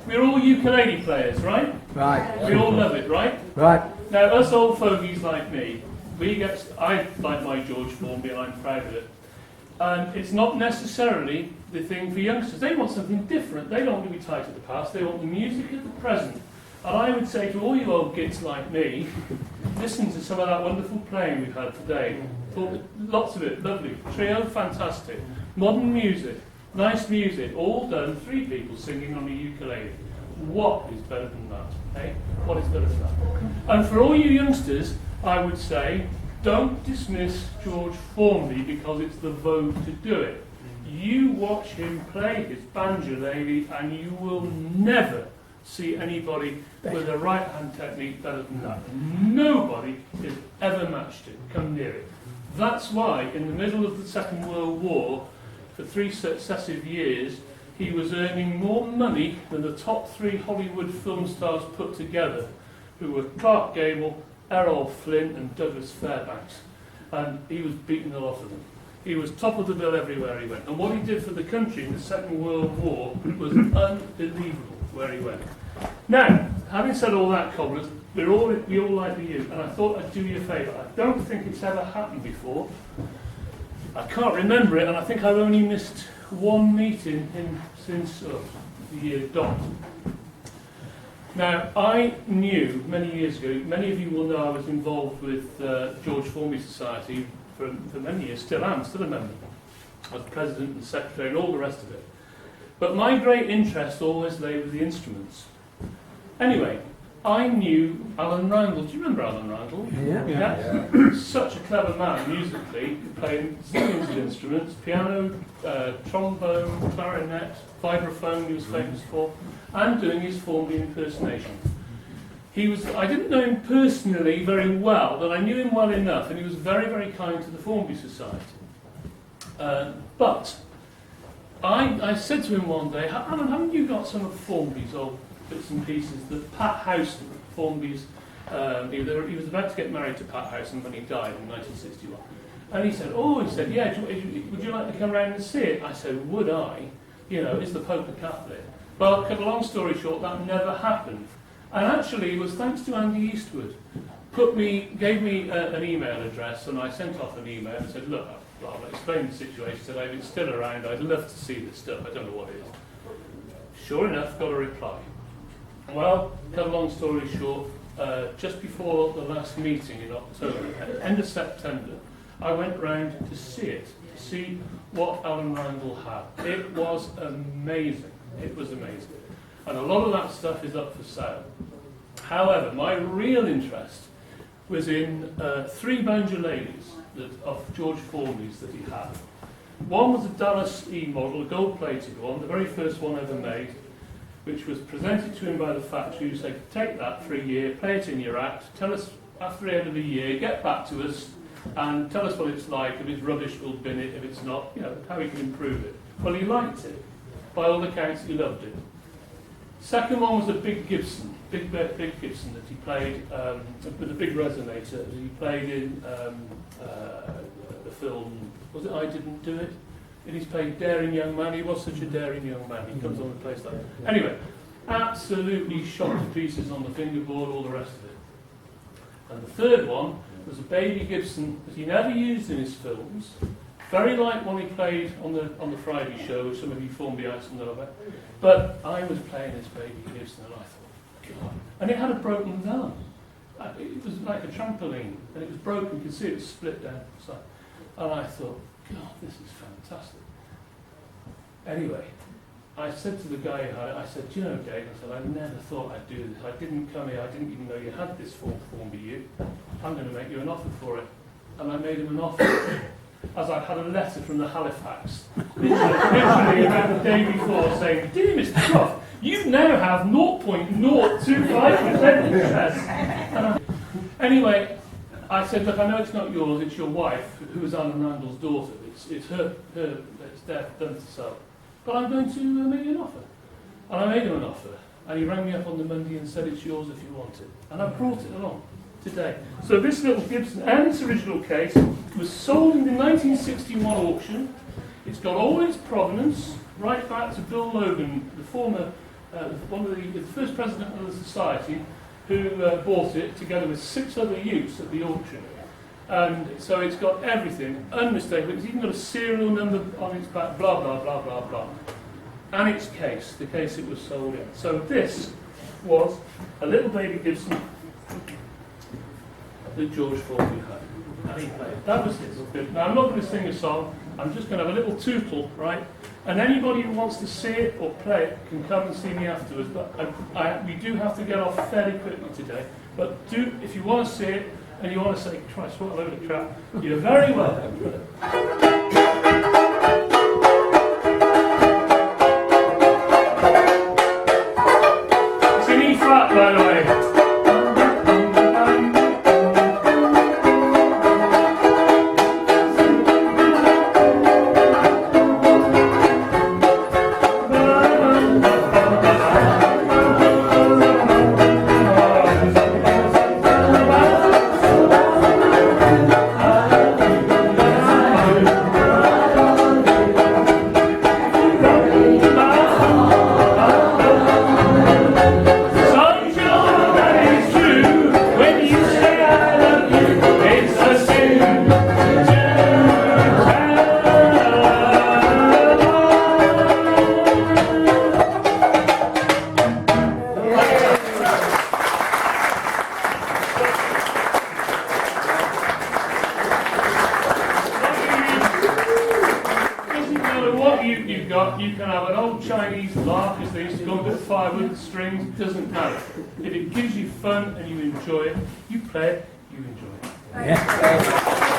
We're all ukulele players, right? Right. We all love it, right? Right. Now, us old fogies like me, I like my George Formby and I'm proud of it. And it's not necessarily the thing for youngsters. They want something different. They don't want to be tied to the past. They want the music of the present. And I would say to all you old gits like me, listen to some of that wonderful playing we've had today. Lots of it, lovely. Trio, fantastic. Modern music, nice music, all done, 3 people singing on a ukulele. What is better than that? Eh? What is better than that? And for all you youngsters, I would say, don't dismiss George Formby because it's the vogue to do it. You watch him play his banjo-lele and you will never see anybody with a right-hand technique better than that. Nobody has ever matched it, come near it. That's why, in the middle of the Second World War, for 3 successive years, he was earning more money than the top 3 Hollywood film stars put together, who were Clark Gable, Errol Flynn and Douglas Fairbanks. And he was beating the lot of them. He was top of the bill everywhere he went. And what he did for the country in the Second World War was unbelievable where he went. Now, having said all that, cobblers, we all like the youth, and I thought I'd do you a favour. I don't think it's ever happened before. I can't remember it, and I think I've only missed 1 meeting since the year dot. Now, I knew many years ago, many of you will know I was involved with George Formby Society for many years, still am, still a member. I was president and secretary and all the rest of it. But my great interest always lay with the instruments. Anyway, I knew Alan Randall. Do you remember Alan Randall? Yeah. Such a clever man musically, playing zillions of instruments, piano, trombone, clarinet, vibraphone he was famous for, and doing his Formby impersonation. I didn't know him personally very well, but I knew him well enough, and he was very, very kind to the Formby Society. But I said to him one day, Alan, haven't you got some of Formby's old bits and pieces that Pat Howson, Formby's, he was about to get married to Pat Howson when he died in 1961. And he said, yeah, would you like to come round and see it? I said, would I? Is the Pope a Catholic? Well, cut a long story short, that never happened. And actually, it was thanks to Andy Eastwood. Gave me an email address, and I sent off an email and said, look, I'll explain the situation. I said, if it's still around, I'd love to see this stuff. I don't know what it is. Sure enough, got a reply. Well, cut a long story short, just before the last meeting in October, end of September, I went round to see it, to see what Alan Randall had. It was amazing. It was amazing. And a lot of that stuff is up for sale. However, my real interest was in 3 banjo-ladies of George Formby's that he had. One was a Dallas E model, a gold-plated one, the very first one ever made, which was presented to him by the factory, who said, take that for a year, play it in your act, tell us after the end of the year, get back to us, and tell us what it's like. If it's rubbish, we'll bin it. If it's not, how we can improve it. Well, he liked it. By all accounts, he loved it. Second one was a big Gibson, big Gibson that he played with a big resonator. That he played in the film, was it I Didn't Do It? And he's played Daring Young Man. He was such a daring young man. He comes on and plays that. Anyway, absolutely shot to pieces on the fingerboard, all the rest of it. And the third one was a Baby Gibson that he never used in his films. Very like one he played on the Friday show, some of you Formbyeites and over. But I was playing this Baby Gibson and I thought, God. And it had a broken thumb. It was like a trampoline, and it was broken. You could see it was split down the side. And I thought, God, this is fantastic. Anyway, I said to the guy who had it, I said, do you know, Dave, I said, I never thought I'd do this. I didn't come here, I didn't even know you had this Formby Uke. I'm going to make you an offer for it. And I made him an offer. As I'd had a letter from the Halifax, literally about the day before, saying, dear Mr. Croft, you now have 0.025% interest. Anyway, I said, look, I know it's not yours, it's your wife, who is Alan Randall's daughter. It's her, it's done to sell. But I'm going to make you an offer. And I made him an offer. And he rang me up on the Monday and said, it's yours if you want it. And I brought it along today. So this little Gibson and its original case was sold in the 1961 auction. It's got all its provenance right back to Bill Logan, the former one of the first president of the society, who bought it together with 6 other youths at the auction. And so it's got everything, unmistakable. It's even got a serial number on its back, blah, blah, blah, blah, blah. And its case, the case it was sold in. So this was a little Baby Gibson that George Formby had. And he played. That was his. Now, I'm not going to sing a song. I'm just going to have a little tootle, right? And anybody who wants to see it or play it can come and see me afterwards. But we do have to get off fairly quickly today. But if you want to see it and you want to say, Christ, what a load of crap, you're very welcome. It's in E flat, by the way. You can have an old Chinese lark, as they used to call it, firewood, strings, doesn't matter. If it gives you fun and you enjoy it, you play it, you enjoy it. Yeah.